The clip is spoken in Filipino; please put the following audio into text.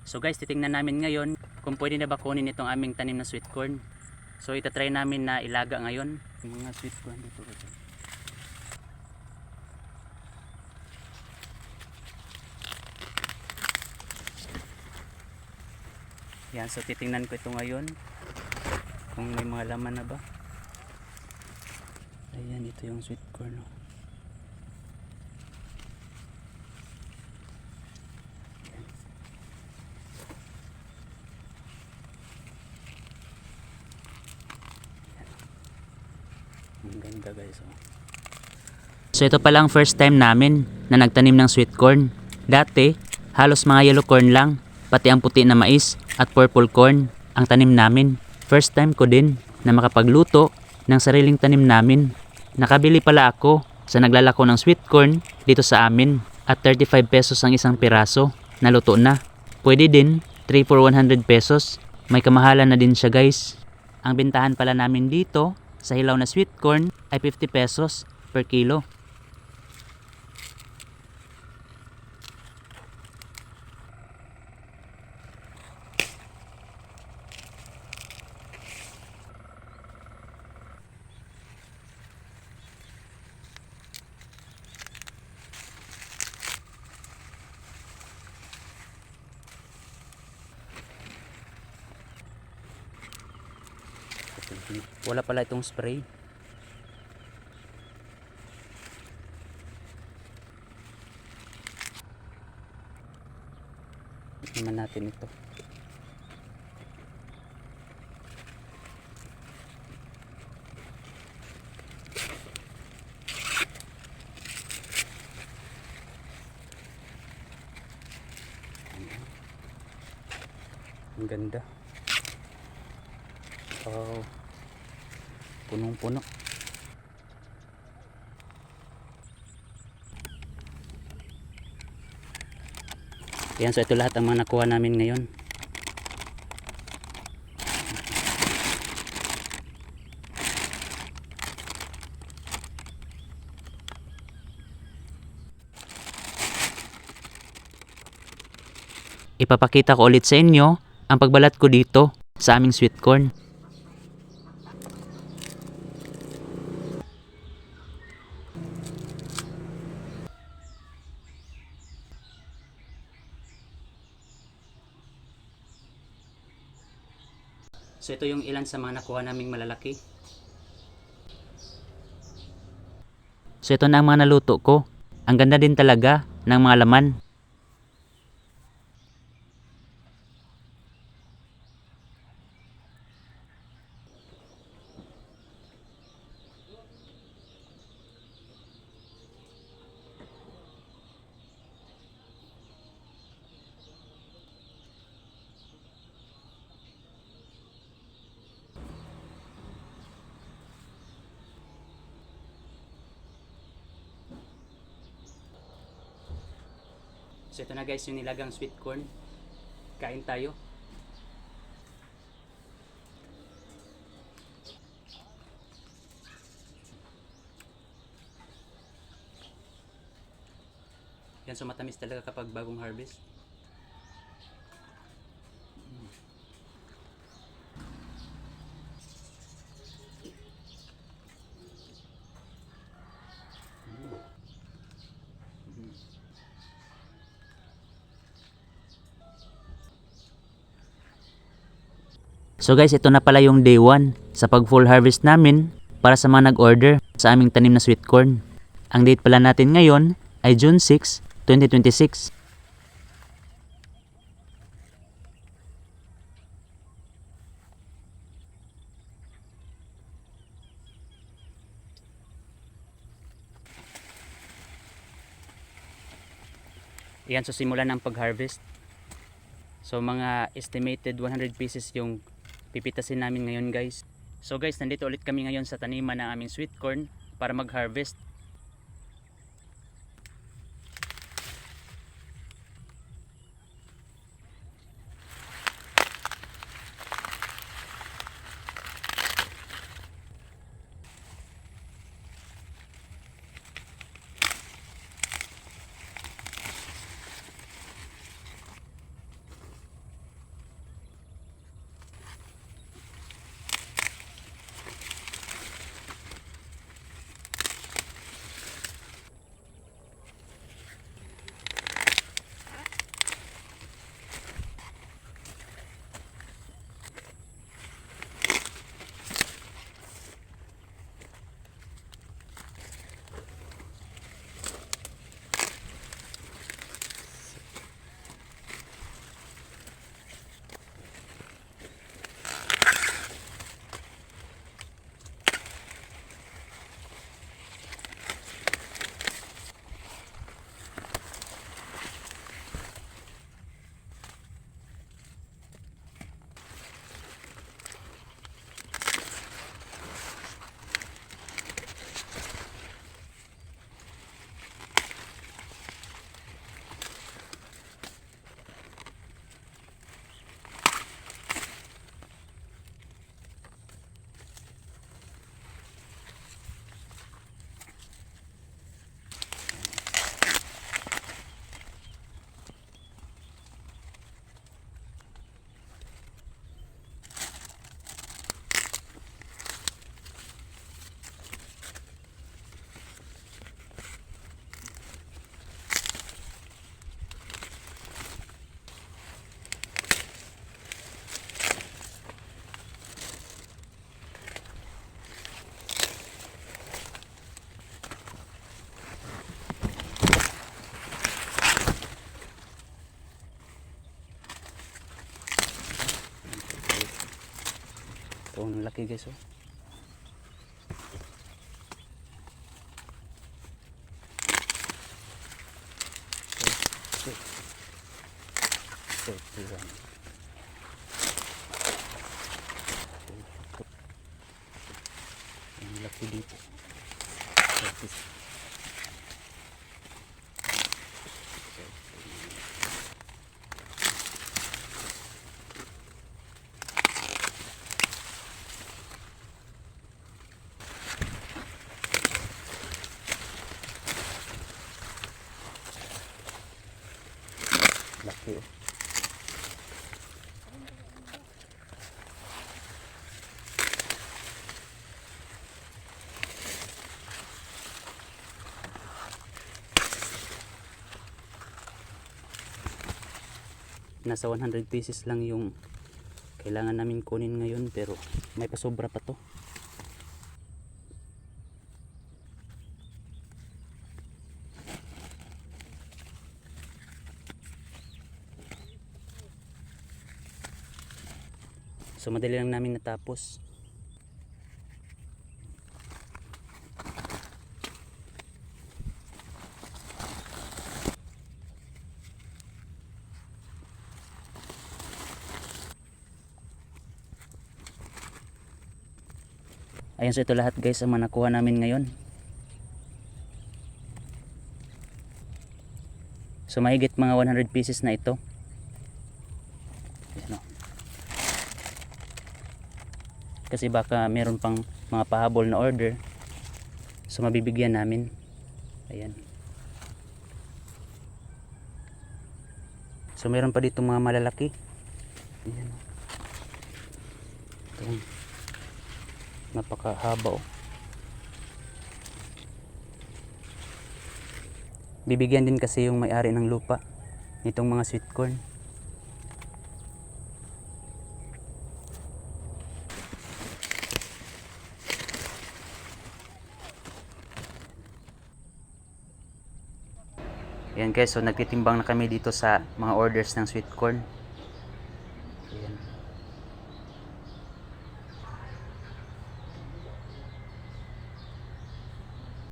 So guys, titingnan namin ngayon kung pwede na ba kunin itong aming tanim na sweet corn. So itatry namin na ilaga ngayon. Yung mga sweet corn dito. Yan, so titingnan ko ito ngayon kung may mga laman na ba. Ayan, ito yung sweet corn. Oh. Ang ganda guys. Oh. So ito palang first time namin na nagtanim ng sweet corn. Dati, halos mga yellow corn lang, pati ang puti na mais at purple corn ang tanim namin. First time ko din na makapagluto ng sariling tanim namin. Nakabili pala ako sa naglalako ng sweet corn dito sa amin at 35 pesos ang isang piraso na luto na. Pwede din 3 for 100 pesos. May kamahalan na din siya guys. Ang bentahan pala namin dito sa hilaw na sweet corn ay 50 pesos per kilo. Wala pala itong spray. Tingnan natin ito. Ang ganda. Oh, punong-puno. Yan, so ito lahat ang mga nakuha namin ngayon. Ipapakita ko ulit sa inyo ang pagbalat ko dito sa aming sweet corn. So ito yung ilan sa mga nakuha naming malalaki. So ito na ang mga naluto ko. Ang ganda din talaga ng mga laman. So ito na guys yung nilagang sweet corn. Kain tayo. Yan, so matamis talaga kapag bagong harvest. So guys, ito na pala yung day 1 sa pag full harvest namin para sa mga nag-order sa aming tanim na sweet corn. Ang date pala natin ngayon ay June 6, 2026. Ayan, so simulan ng pag-harvest. So mga estimated 100 pieces yung pipitasin namin ngayon guys. So guys, nandito ulit kami ngayon sa taniman ng aming sweet corn para mag-harvest. Ito ang laki guys oh. Ang laki dito. Laki oh. Nasa 100 pieces lang yung kailangan namin kunin ngayon, pero may pasobra pa to. So madali lang namin natapos. Ayun, so ito lahat guys ang nakuha namin ngayon. So mahigit mga 100 pieces na ito. Ayan, oh. Kasi baka meron pang mga pahabol na order, so mabibigyan namin. Ayan. So meron pa dito mga malalaki. Ayan. Ito. Napakahaba oh. Bibigyan din kasi yung may-ari ng lupa nitong mga sweet corn. Ayan guys, so nagtitimbang na kami dito sa mga orders ng sweet corn.